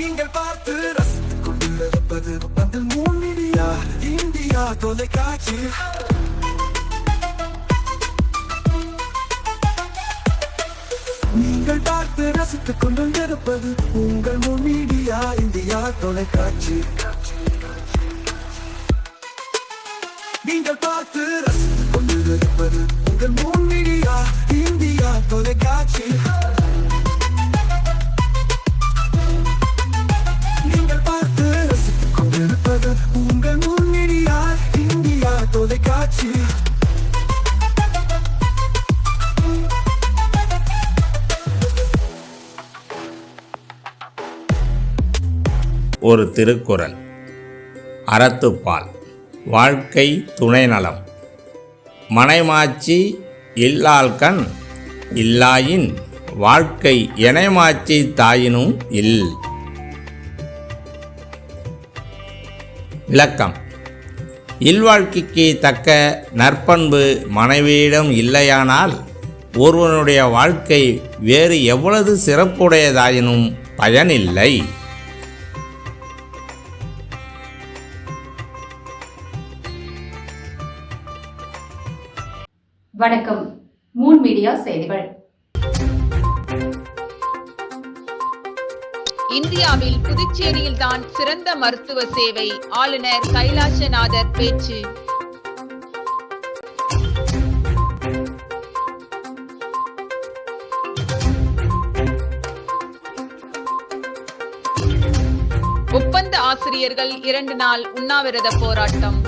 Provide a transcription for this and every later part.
நீங்கள் பார்த்து ரசித்துக் கொண்டிருப்பது பந்தல் மீடியா இந்தியா தொலைக்காட்சி. நீங்கள் பார்த்து ரசித்துக் கொண்டிருப்பது உங்கள் மீடியா இந்தியா தொலைக்காட்சி. நீங்கள் பார்த்து ரசித்துக் கொண்டிருப்பது உங்கள் மீடியா இந்தியா தொலைக்காட்சி. நீங்கள் பார்த்து ரசித்துக் கொண்டிருப்பது உங்கள் மீடியா இந்தியா தொலைக்காட்சி. ஒரு திருக்குறள். அறத்துப்பால். வாழ்க்கை துணை நலம். மனைமாட்சி இல்லாள்கண் இல்லாயின் வாழ்க்கை எனைமாட்சி தாயினும் இல். விளக்கம். இல்வாழ்க்கைக்கு தக்க நற்பண்பு மனைவியிடம் இல்லையானால் ஒருவனுடைய வாழ்க்கை வேறு எவ்வளவு சிறப்புடையதாயினும் பயனில்லை. வணக்கம். மூன் மீடியா செய்திகள். இந்தியாவில் புதுச்சேரியில்தான் சிறந்த மருத்துவ சேவை. ஆளுநர் கைலாசநாதர் பேச்சு. ஒப்பந்த ஆசிரியர்கள் 2 நாள் உண்ணாவிரத போராட்டம்.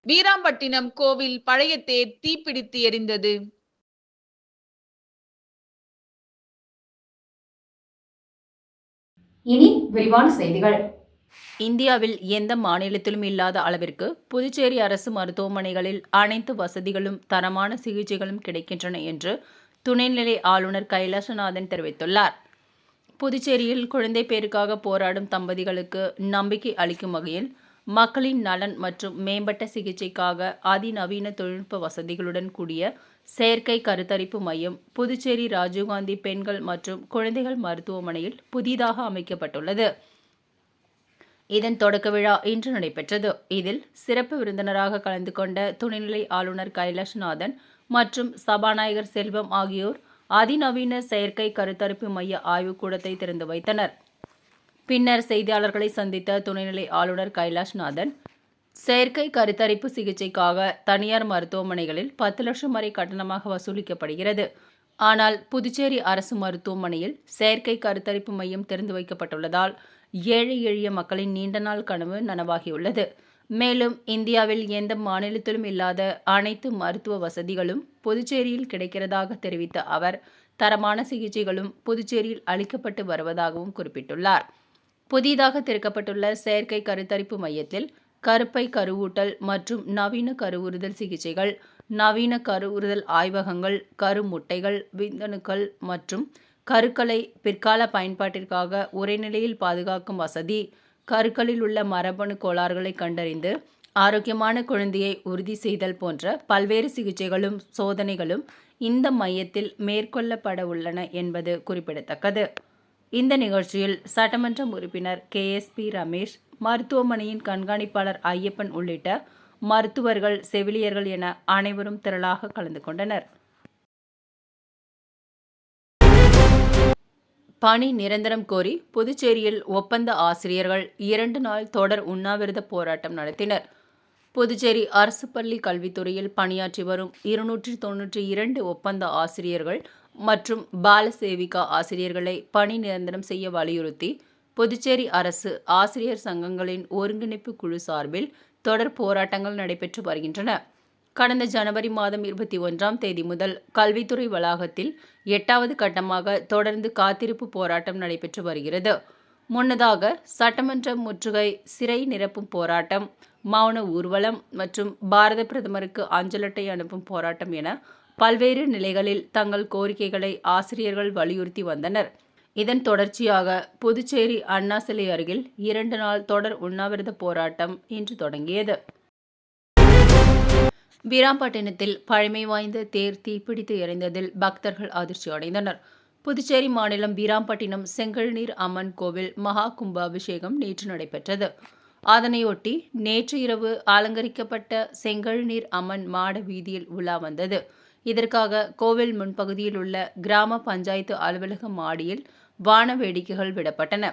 வீராம்பட்டினம் கோவில் பழைய தேர் தீப்பிடித்து எரிந்தது. இனி விரிவான செய்திகள். இந்தியாவில் எந்த மாநிலத்திலும் இல்லாத அளவிற்கு புதுச்சேரி அரசு மருத்துவமனைகளில் அனைத்து வசதிகளும் தரமான சிகிச்சைகளும் கிடைக்கின்றன என்று துணைநிலை ஆளுநர் கைலாசநாதன் தெரிவித்துள்ளார். புதுச்சேரியில் குழந்தை பேருக்காக போராடும் தம்பதிகளுக்கு நம்பிக்கை அளிக்கும் வகையில் மக்களின் நலன் மற்றும் மேம்பட்ட சிகிச்சைக்காக அதிநவீன தொழில்நுட்ப வசதிகளுடன் கூடிய செயற்கை கருத்தரிப்பு மையம் புதுச்சேரி ராஜீவ்காந்தி பெண்கள் மற்றும் குழந்தைகள் மருத்துவமனையில் புதிதாக அமைக்கப்பட்டுள்ளது. இதன் தொடக்க விழா இன்று நடைபெற்றது. இதில் சிறப்பு விருந்தினராக கலந்து கொண்ட துணைநிலை ஆளுநர் கைலாஷ்நாதன் மற்றும் சபாநாயகர் செல்வம் ஆகியோர் அதிநவீன செயற்கை கருத்தரிப்பு மைய ஆய்வுக்கூடத்தை திறந்து வைத்தனர். பின்னர் செய்தியாளர்களை சந்தித்த துணைநிலை ஆளுநர் கைலாஷ்நாதன், செயற்கை கருத்தரிப்பு சிகிச்சைக்காக தனியார் மருத்துவமனைகளில் 10 லட்சம் வரை கட்டணமாக வசூலிக்கப்படுகிறது. ஆனால் புதுச்சேரி அரசு மருத்துவமனையில் செயற்கை கருத்தரிப்பு மையம் திறந்து வைக்கப்பட்டுள்ளதால் ஏழை எளிய மக்களின் நீண்ட நாள் கனவு நனவாகியுள்ளது. மேலும் இந்தியாவில் எந்த மாநிலத்திலும் இல்லாத அனைத்து மருத்துவ வசதிகளும் புதுச்சேரியில் கிடைக்கிறதாக தெரிவித்த அவர், தரமான சிகிச்சைகளும் புதுச்சேரியில் அளிக்கப்பட்டு வருவதாகவும் குறிப்பிட்டுள்ளார். புதிதாக திறக்கப்பட்டுள்ள செயற்கை கருத்தரிப்பு மையத்தில் கருப்பை கருவூட்டல் மற்றும் நவீன கருவுறுதல் சிகிச்சைகள், நவீன கருவுறுதல் ஆய்வகங்கள், கருமுட்டைகள், விந்தணுக்கள் மற்றும் கருக்களை பிற்கால பயன்பாட்டிற்காக உரைநிலையில் பாதுகாக்கும் வசதி, கருக்களில் உள்ள மரபணு கோளாறுகளை கண்டறிந்து ஆரோக்கியமான குழந்தையை உறுதி செய்தல் போன்ற பல்வேறு சிகிச்சைகளும் சோதனைகளும் இந்த மையத்தில் மேற்கொள்ளப்பட உள்ளன என்பது குறிப்பிடத்தக்கது. இந்த நிகழ்ச்சியில் சட்டமன்ற உறுப்பினர் KSP ரமேஷ், மருத்துவமனையின் கண்காணிப்பாளர் ஐயப்பன் உள்ளிட்ட மருத்துவர்கள், செவிலியர்கள் என அனைவரும் திரளாக கலந்து கொண்டனர். பணி நிரந்தரம் கோரி புதுச்சேரியில் ஒப்பந்த ஆசிரியர்கள் 2 நாள் தொடர் உண்ணாவிரத போராட்டம் நடத்தினர். புதுச்சேரி அரசு பள்ளி கல்வித்துறையில் பணியாற்றி வரும் 292 ஒப்பந்த ஆசிரியர்கள் மற்றும் பால சேவிகா ஆசிரியர்களை பணி நிரந்தரம் செய்ய வலியுறுத்தி புதுச்சேரி அரசு ஆசிரியர் சங்கங்களின் ஒருங்கிணைப்பு குழு சார்பில் தொடர் போராட்டங்கள் நடைபெற்று வருகின்றன. கடந்த ஜனவரி மாதம் 21ஆம் தேதி முதல் கல்வித்துறை வளாகத்தில் 8வது கட்டமாக தொடர்ந்து காத்திருப்பு போராட்டம் நடைபெற்று வருகிறது. முன்னதாக சட்டமன்ற முற்றுகை, சிறை நிரப்பும் போராட்டம், மௌன ஊர்வலம் மற்றும் பாரத பிரதமருக்கு அஞ்சல் அட்டை அனுப்பும் போராட்டம் என பல்வேறு நிலைகளில் தங்கள் கோரிக்கைகளை ஆசிரியர்கள் வலியுறுத்தி வந்தனர். இதன் தொடர்ச்சியாக புதுச்சேரி அண்ணா சிலை அருகில் 2 நாள் தொடர் உண்ணாவிரத போராட்டம் இன்று தொடங்கியது. வீராம்பட்டினத்தில் பழமை வாய்ந்த தேர் தீப்பிடித்து எரிந்ததில் பக்தர்கள் அதிர்ச்சி அடைந்தனர். புதுச்சேரி மாநிலம் வீராம்பட்டினம் செங்கழுநீர் அம்மன் கோவில் மகா கும்பாபிஷேகம் நேற்று நடைபெற்றது. அதனையொட்டி நேற்று இரவு அலங்கரிக்கப்பட்ட செங்கழுநீர் அம்மன் மாட வீதியில் உலா வந்தது. இதற்காக கோவில் முன்பகுதியில் உள்ள கிராம பஞ்சாயத்து அலுவலக மாடியில் வான வேடிக்கைகள் விடப்பட்டன.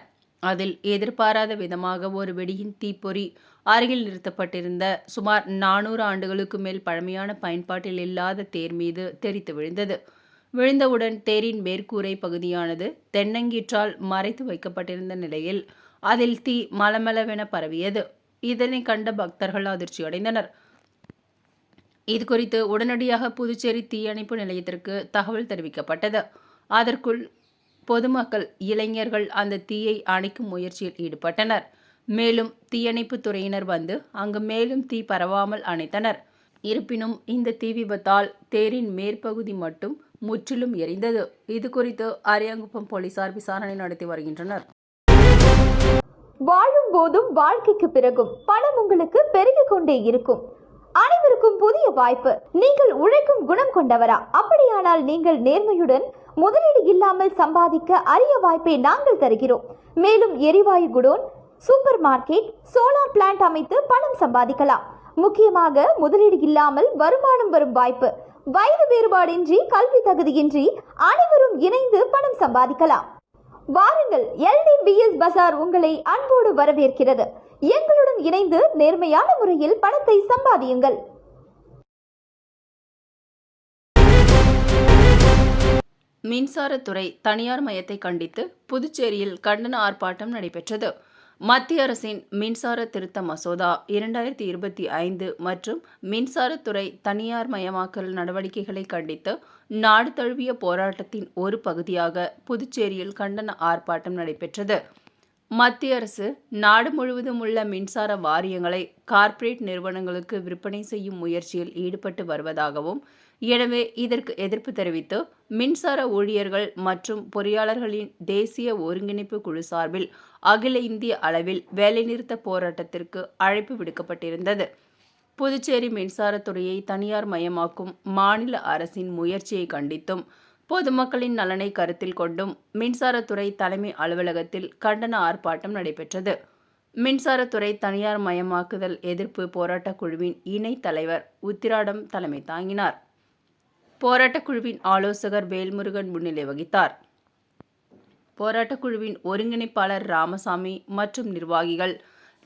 அதில் எதிர்பாராத விதமாக ஒரு வெடியின் தீப்பொறி அருகில் நிறுத்தப்பட்டிருந்த சுமார் 400 ஆண்டுகளுக்கு மேல் பழமையான பயன்பாட்டில் இல்லாத தேர் மீது தெறித்து விழுந்தது. விழுந்தவுடன் தேரின் மேற்கூரை பகுதியானது தென்னங்கீற்றால் மறைத்து வைக்கப்பட்டிருந்த நிலையில் அதில் தீ மலமளவென பரவியது. இதனை கண்ட பக்தர்கள் அதிர்ச்சியடைந்தனர். இதுகுறித்து உடனடியாக புதுச்சேரி தீயணைப்பு நிலையத்திற்கு தகவல் தெரிவிக்கப்பட்டது. அதற்குள் பொதுமக்கள், இளைஞர்கள் அந்த தீயை அணைக்கும் முயற்சியில் ஈடுபட்டனர். மேலும் தீயணைப்பு துறையினர் வந்து அங்கு மேலும் தீ பரவாமல் அணைத்தனர். இருப்பினும் இந்த தீ விபத்தால் தேரின் மேற்பகுதி மட்டும் முற்றிலும் எரிந்தது. இதுகுறித்து அரியாங்குப்பம் போலீசார் விசாரணை நடத்தி வருகின்றனர். வாழும் போதும் வாழ்க்கைக்கு பிறகும் பணம் உங்களுக்கு பெருகிக் கொண்டே இருக்கும். அனைவருக்கும் புதிய வாய்ப்பு. நீங்கள் உழைக்கும் குணம் கொண்டவரா? அப்படியானால் நீங்கள் நேர்மையுடன் முதலீடு இல்லாமல் சம்பாதிக்க அரிய வாய்ப்பை நாங்கள் தருகிறோம். மேலும் எரிவாயு godown, super market, solar plant அமைத்து பணம் சம்பாதிக்கலாம். முக்கியமாக முதலீடு இல்லாமல் வருமானம் வரும் வாய்ப்பு. வயது வேறுபாடின்றி, கல்வி தகுதியின்றி அனைவரும் இணைந்து பணம் சம்பாதிக்கலாம். வாருங்கள், LDBS பஜார் உங்களை அன்போடு வரவேற்கிறது. எங்களுடன் இணைந்து நேர்மையான முறையில் பணத்தை சம்பாதியுங்கள். மின்சாரத்துறை தனியார் மயத்தை கண்டித்து புதுச்சேரியில் கண்டன ஆர்ப்பாட்டம் நடைபெற்றது. மத்திய அரசின் மின்சார திருத்த மசோதா 2025 மற்றும் மின்சாரத்துறை தனியார் மயமாக்கல் நடவடிக்கைகளை கண்டித்து நாடு தழுவிய போராட்டத்தின் ஒரு பகுதியாக புதுச்சேரியில் கண்டன ஆர்ப்பாட்டம் நடைபெற்றது. மத்திய அரசு நாடு முழுவதும் உள்ள மின்சார வாரியங்களை கார்ப்பரேட் நிறுவனங்களுக்கு விற்பனை செய்யும் முயற்சியில் ஈடுபட்டு வருவதாகவும், எனவே இதற்கு எதிர்ப்பு தெரிவித்து மின்சார ஊழியர்கள் மற்றும் பொறியாளர்களின் தேசிய ஒருங்கிணைப்பு குழு சார்பில் அகில இந்திய அளவில் வேலைநிறுத்த போராட்டத்திற்கு அழைப்பு விடுக்கப்பட்டிருந்தது. புதுச்சேரி மின்சாரத்துறையை தனியார் மயமாக்கும் மாநில அரசின் முயற்சியை கண்டித்தும் பொதுமக்களின் நலனை கருத்தில் கொண்டும் மின்சாரத்துறை தலைமை அலுவலகத்தில் கண்டன ஆர்ப்பாட்டம் நடைபெற்றது. மின்சாரத்துறை தனியார் மயமாக்குதல் எதிர்ப்பு போராட்டக் குழுவின் இணைத் தலைவர் உத்திராடம் தலைமை தாங்கினார். போராட்டக் குழுவின் ஆலோசகர் வேல்முருகன் முன்னிலை வகித்தார். போராட்டக் குழுவின் ஒருங்கிணைப்பாளர் ராமசாமி மற்றும் நிர்வாகிகள்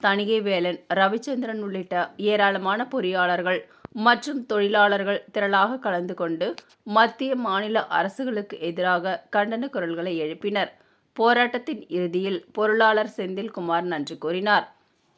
தணிகை வேலன், ரவிச்சந்திரன் உள்ளிட்ட ஏராளமான பொறியாளர்கள் மற்றும் தொழிலாளர்கள் திரளாக கலந்து கொண்டு மத்திய மாநில அரசுகளுக்கு எதிராக கண்டன குரல்களை எழுப்பினர். போராட்டத்தின் இறுதியில் பொருளாளர் செந்தில்குமார் நன்றி கூறினார்.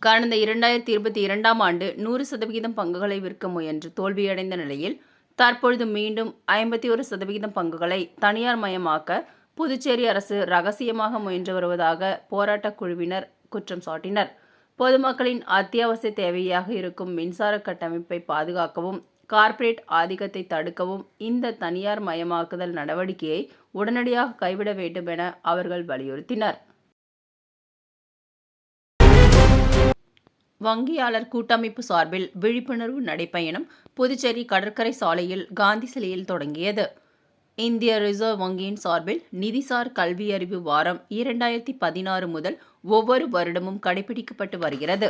கடந்த 2022ஆம் ஆண்டு 100% பங்குகளை விற்க முயன்று தோல்வியடைந்த நிலையில் தற்பொழுது மீண்டும் 51% பங்குகளை தனியார் மயமாக்க புதுச்சேரி அரசு ரகசியமாக முயன்று வருவதாக போராட்டக் குழுவினர் குற்றம் சாட்டினர். பொதுமக்களின் அத்தியாவசிய தேவையாக இருக்கும் மின்சார கட்டமைப்பை பாதுகாக்கவும், கார்ப்பரேட் ஆதிக்கத்தை தடுக்கவும் இந்த தனியார் மயமாக்குதல் நடவடிக்கையை உடனடியாக கைவிட வேண்டும் என அவர்கள் வலியுறுத்தினர். வங்கியாளர் கூட்டமைப்பு சார்பில் விழிப்புணர்வு நடைப்பயணம் புதுச்சேரி கடற்கரை சாலையில் காந்தி சிலையில் தொடங்கியது. இந்திய ரிசர்வ் வங்கியின் சார்பில் நிதிசார் கல்வி அறிவு வாரம் 2016 முதல் ஒவ்வொரு வருடமும் கடைபிடிக்கப்பட்டு வருகிறது.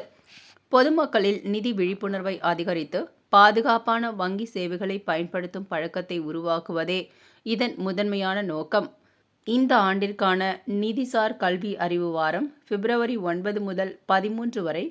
பொதுமக்களில் நிதி விழிப்புணர்வை அதிகரித்து பாதுகாப்பான வங்கி சேவைகளை பயன்படுத்தும் பழக்கத்தை உருவாக்குவதே இதன் முதன்மையான நோக்கம். இந்த ஆண்டிற்கான நிதிசார் கல்வி அறிவு வாரம் பிப்ரவரி 9 முதல் 13 வரை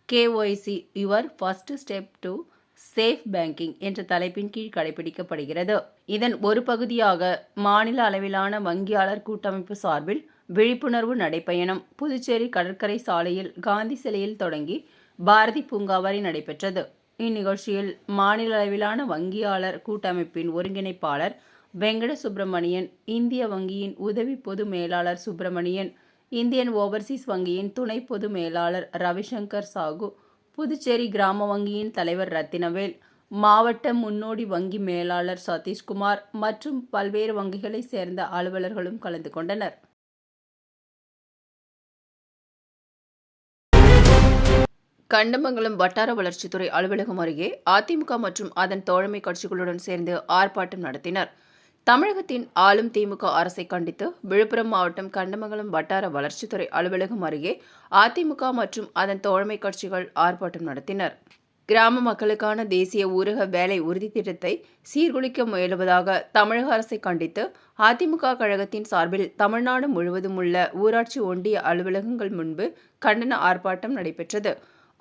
KYC your first step to safe banking என்ற தலைப்பின் கீழ் கடைபிடிக்கப்படுகிறது. இதன் ஒரு பகுதியாக மாநில அளவிலான வங்கியாளர் கூட்டமைப்பு சார்பில் விழிப்புணர்வு நடைப்பயணம் புதுச்சேரி கடற்கரை சாலையில் காந்தி சிலையில் தொடங்கி பாரதி பூங்கா வரை நடைபெற்றது. இந்நிகழ்ச்சியில் மாநில அளவிலான வங்கியாளர் கூட்டமைப்பின் ஒருங்கிணைப்பாளர் வெங்கட சுப்பிரமணியன், இந்திய வங்கியின் உதவி பொது மேலாளர் சுப்பிரமணியன், இந்தியன் ஓவர்சீஸ் வங்கியின் துணை பொது மேலாளர் ரவிசங்கர் சாகு, புதுச்சேரி கிராம வங்கியின் தலைவர் ரத்தினவேல், மாவட்ட முன்னோடி வங்கி மேலாளர் சதீஷ்குமார் மற்றும் பல்வேறு வங்கிகளை சேர்ந்த அலுவலர்களும் கலந்து கொண்டனர். கண்டமங்கலம் வட்டார வளர்ச்சித்துறை அலுவலகம் அருகே அதிமுக மற்றும் அதன் தோழமை கட்சிகளுடன் சேர்ந்து ஆர்ப்பாட்டம் நடத்தினர். தமிழகத்தின் ஆளும் திமுக அரசை கண்டித்து விழுப்புரம் மாவட்டம் கண்டமங்கலம் வட்டார வளர்ச்சித்துறை அலுவலகம் அருகே அதிமுக மற்றும் அதன் தோழமை கட்சிகள் ஆர்ப்பாட்டம் நடத்தினர். கிராம மக்களுக்கான தேசிய ஊரக வேலை உறுதி திட்டத்தை சீர்குலைக்க முயலுவதாக தமிழக அரசை கண்டித்து அதிமுக கழகத்தின் சார்பில் தமிழ்நாடு முழுவதும் உள்ள ஊராட்சி ஒன்றிய அலுவலகங்கள் முன்பு கண்டன ஆர்ப்பாட்டம் நடைபெற்றது.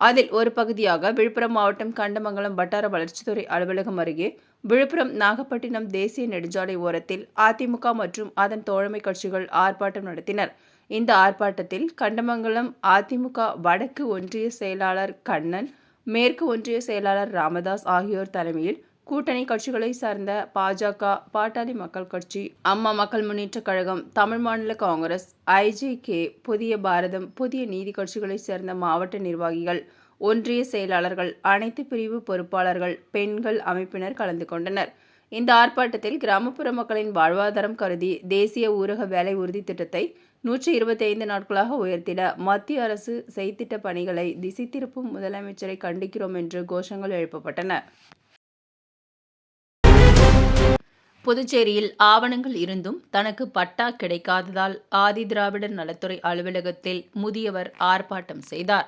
அதில் ஒரு பகுதியாக விழுப்புரம் மாவட்டம் கண்டமங்கலம் வட்டார வளர்ச்சித்துறை அலுவலகம் அருகே விழுப்புரம் நாகப்பட்டினம் தேசிய நெடுஞ்சாலை ஓரத்தில் அதிமுக மற்றும் அதன் தோழமை கட்சிகள் ஆர்ப்பாட்டம் நடத்தினர். இந்த ஆர்ப்பாட்டத்தில் கண்டமங்கலம் அதிமுக வடக்கு ஒன்றிய செயலாளர் கண்ணன், மேற்கு ஒன்றிய செயலாளர் ராமதாஸ் ஆகியோர் தலைமையில் கூட்டணி கட்சிகளை சார்ந்த பாஜக, பாட்டாளி மக்கள் கட்சி, அம்மா மக்கள் முன்னேற்ற கழகம், தமிழ் மாநில காங்கிரஸ், ஐஜேகே, புதிய பாரதம், புதிய நீதி கட்சிகளை சேர்ந்த மாவட்ட நிர்வாகிகள், ஒன்றிய செயலாளர்கள், அனைத்து பிரிவு பொறுப்பாளர்கள், பெண்கள் அமைப்பினர் கலந்து கொண்டனர். இந்த ஆர்ப்பாட்டத்தில் கிராமப்புற மக்களின் வாழ்வாதாரம் கருதி தேசிய ஊரக வேலை உறுதி திட்டத்தை 125 நாட்களாக உயர்த்திட மத்திய அரசு செய்திட்ட பணிகளை திசை திருப்பும் முதலமைச்சரை கண்டிக்கிறோம் என்று கோஷங்கள் எழுப்பப்பட்டன. புதுச்சேரியில் ஆவணங்கள் இருந்தும் தனக்கு பட்டா கிடைக்காததால் ஆதிதிராவிடர் நலத்துறை அலுவலகத்தில் முதியவர் ஆர்ப்பாட்டம் செய்தார்.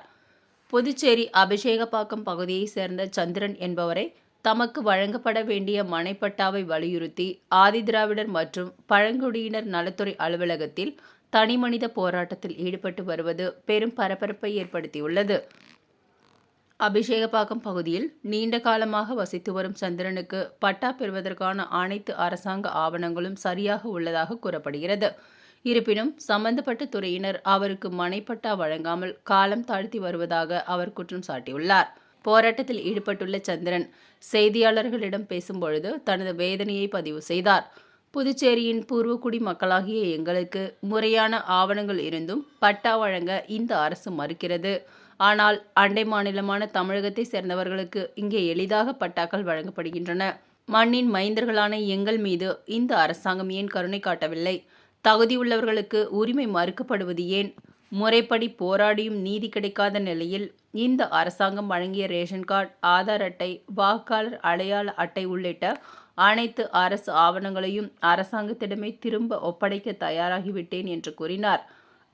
புதுச்சேரி அபிஷேகப்பாக்கம் பகுதியைச் சேர்ந்த சந்திரன் என்பவரை தமக்கு வழங்கப்பட வேண்டிய மனைப்பட்டாவை வலியுறுத்தி ஆதிதிராவிடர் மற்றும் பழங்குடியினர் நலத்துறை அலுவலகத்தில் தனிமனித போராட்டத்தில் ஈடுபட்டு வருவது பெரும் பரபரப்பை ஏற்படுத்தியுள்ளது. அபிஷேகப்பாக்கம் பகுதியில் நீண்ட காலமாக வசித்து வரும் சந்திரனுக்கு பட்டா பெறுவதற்கான அனைத்து அரசாங்க ஆவணங்களும் சரியாக உள்ளதாக கூறப்படுகிறது. இருப்பினும் சம்பந்தப்பட்ட துறையினர் அவருக்கு மனைப்பட்டா வழங்காமல் காலம் தாழ்த்தி வருவதாக அவர் குற்றம் சாட்டியுள்ளார். போராட்டத்தில் ஈடுபட்டுள்ள சந்திரன் செய்தியாளர்களிடம் பேசும்பொழுது தனது வேதனையை பதிவு செய்தார். புதுச்சேரியின் பூர்வக்குடி மக்களாகிய எங்களுக்கு முறையான ஆவணங்கள் இருந்தும் பட்டா வழங்க இந்த அரசு மறுக்கிறது. ஆனால் அண்டை மாநிலமான தமிழகத்தை சேர்ந்தவர்களுக்கு இங்கே எளிதாக பட்டாக்கள் வழங்கப்படுகின்றன. மண்ணின் மைந்தர்களான எங்கள் மீது இந்த அரசாங்கம் ஏன் கருணை காட்டவில்லை? தகுதியுள்ளவர்களுக்கு உரிமை மறுக்கப்படுவது ஏன்? முறைப்படி போராடியும் நீதி கிடைக்காத நிலையில் இந்த அரசாங்கம் வழங்கிய ரேஷன் கார்டு, ஆதார் அட்டை, வாக்காளர் அடையாள அட்டை உள்ளிட்ட அனைத்து அரசு ஆவணங்களையும் அரசாங்கத்திடமே திரும்ப ஒப்படைக்க தயாராகிவிட்டேன் என்று கூறினார்.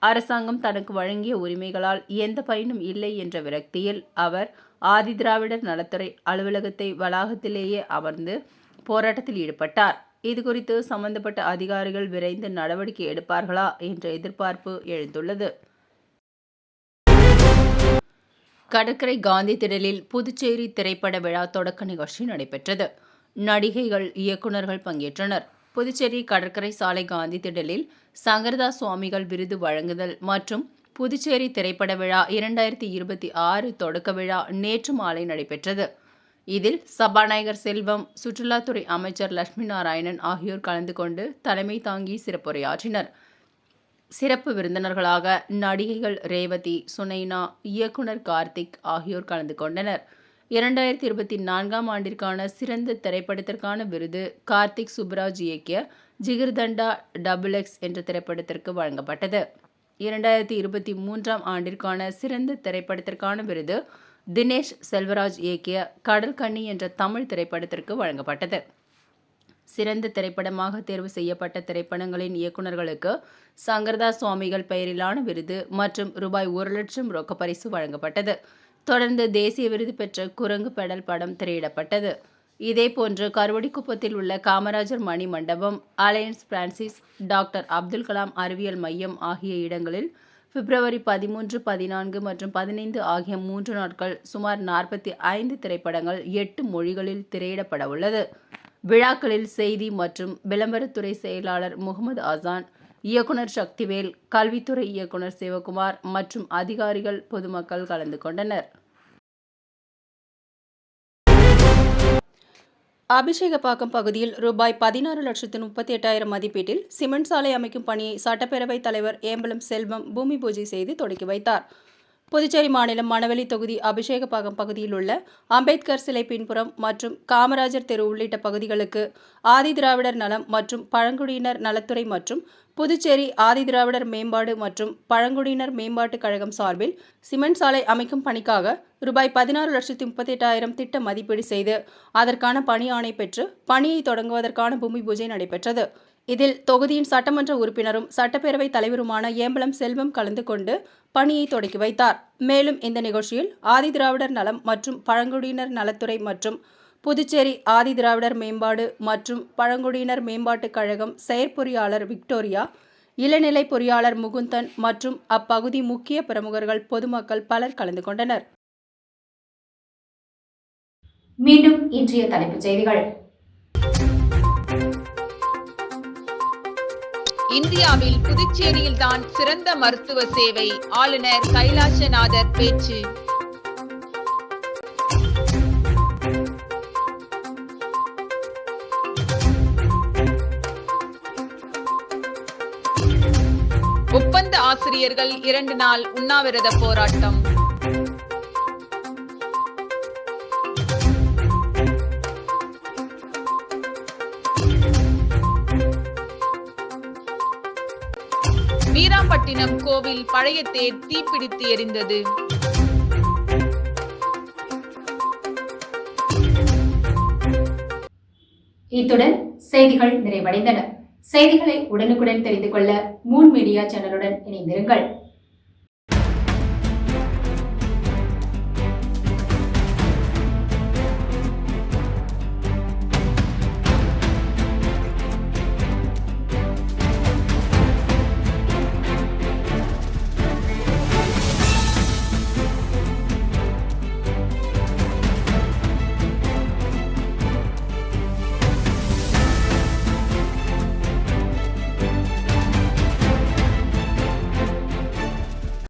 அரசாங்கம் தனக்கு வழங்கிய உரிமைகளால் எந்த பயனும் இல்லை என்ற விரக்தியில் அவர் ஆதிதிராவிடர் நலத்துறை அலுவலகத்தை வளாகத்திலேயே அமர்ந்து போராட்டத்தில் ஈடுபட்டார். இதுகுறித்து சம்பந்தப்பட்ட அதிகாரிகள் விரைந்து நடவடிக்கை எடுப்பார்களா என்ற எதிர்பார்ப்பு எழுந்துள்ளது. கடற்கரை காந்தி திடலில் புதுச்சேரி திரைப்பட விழா தொடக்க நிகழ்ச்சி நடைபெற்றது. நடிகைகள், இயக்குநர்கள் பங்கேற்றனர். புதுச்சேரி கடற்கரை சாலை காந்தி திடலில் சங்கரதாஸ் சுவாமிகள் விருது வழங்குதல் மற்றும் புதுச்சேரி திரைப்பட விழா 2026 தொடக்க விழா நேற்று மாலை நடைபெற்றது. இதில் சபாநாயகர் செல்வம், சுற்றுலாத்துறை அமைச்சர் லட்சுமி நாராயணன் ஆகியோர் கலந்து கொண்டு தலைமை தாங்கி சிறப்புரையாற்றினர். சிறப்பு விருந்தினர்களாக நடிகைகள் ரேவதி, சுனைனா, இயக்குனர் கார்த்திக் ஆகியோர் கலந்து கொண்டனர். 2024ஆம் ஆண்டிற்கான சிறந்த திரைப்படத்திற்கான விருது கார்த்திக் சுப்ராஜ் இயக்கிய ஜிகிர்தண்டா XX என்ற திரைப்படத்திற்கு வழங்கப்பட்டது. 2023ஆம் ஆண்டிற்கான சிறந்த திரைப்படத்திற்கான விருது தினேஷ் செல்வராஜ் இயக்கிய கடல் கன்னி என்ற தமிழ் திரைப்படத்திற்கு வழங்கப்பட்டது. சிறந்த திரைப்படமாக தேர்வு செய்யப்பட்ட திரைப்படங்களின் இயக்குநர்களுக்கு சங்கரதாஸ் சுவாமிகள் பெயரிலான விருது மற்றும் ரூபாய் 1,00,000 ரொக்க பரிசு வழங்கப்பட்டது. தொடர்ந்து தேசிய விருது பெற்ற குரங்கு பெடல் படம் திரையிடப்பட்டது. இதேபோன்று கருவடிக்குப்பத்தில் உள்ள காமராஜர் மணி மண்டபம், alliance Francis, doctor Abdul Kalam அறிவியல் மையம் ஆகிய இடங்களில் பிப்ரவரி 13, 14 மற்றும் 15 ஆகிய 3 நாட்கள் சுமார் 45 திரைப்படங்கள் 8 மொழிகளில் திரையிடப்பட உள்ளது. விழாக்களில் செய்தி மற்றும் விளம்பரத்துறை செயலாளர் முகமது அசான், இயக்குனர் சக்திவேல், கல்வித்துறை இயக்குனர் சிவகுமார் மற்றும் அதிகாரிகள், பொதுமக்கள் கலந்து கொண்டனர். அபிஷேகப்பாக்கம் பகுதியில் ரூபாய் 16,38,000 மதிப்பீட்டில் சிமெண்ட் சாலை அமைக்கும் பணியை சட்டப்பேரவைத் தலைவர் ஏம்பலம் செல்வம் பூமி பூஜை செய்து தொடங்கி வைத்தார். புதுச்சேரி மாநிலம் மணவெளி தொகுதி அபிஷேகப்பாக்கம் பகுதியில் உள்ள அம்பேத்கர் சிலை பின்புறம் மற்றும் காமராஜர் தெரு உள்ளிட்ட பகுதிகளுக்கு ஆதிதிராவிடர் நலம் மற்றும் பழங்குடியினர் நலத்துறை மற்றும் புதுச்சேரி ஆதிதிராவிடர் மேம்பாடு மற்றும் பழங்குடியினர் மேம்பாட்டுக் கழகம் சார்பில் சிமெண்ட் சாலை அமைக்கும் பணிக்காக ரூபாய் 16,38,000 திட்ட மதிப்பீடு செய்து அதற்கான பணி ஆணை பெற்று பணியை தொடங்குவதற்கான பூமி பூஜை நடைபெற்றது. இதில் தொகுதியின் சட்டமன்ற உறுப்பினரும் சட்டப்பேரவை தலைவருமான ஏம்பலம் செல்வம் கலந்து கொண்டு பணியை தொடக்கி வைத்தார். மேலும் இந்த நிகழ்ச்சியில் ஆதிதிராவிடர் நலம் மற்றும் பழங்குடியினர் நலத்துறை மற்றும் புதுச்சேரி ஆதிதிராவிடர் மேம்பாடு மற்றும் பழங்குடியினர் மேம்பாட்டுக் கழகம் செயற்பொறியாளர் விக்டோரியா, இளநிலை பொறியாளர் முகுந்தன் மற்றும் அப்பகுதி முக்கிய பிரமுகர்கள், பொதுமக்கள் பலர் கலந்து கொண்டனர். மீண்டும் இன்றைய தலைப்புச் செய்திகள். இந்தியாவில் புதுச்சேரியில்தான் சிறந்த மருத்துவ சேவை, ஆளுநர் கைலாசநாதர் பேச்சு. ஒப்பந்த ஆசிரியர்கள் 2 நாள் உண்ணாவிரத போராட்டம். வீராம்பட்டினம் கோவில் பழைய தேர் தீப்பிடித்து எரிந்தது. இத்துடன் செய்திகள் நிறைவடைந்தன. செய்திகளை உடனுக்குடன் தெரிந்து கொள்ள மூன் மீடியா சேனலுடன் இணைந்திருங்கள்.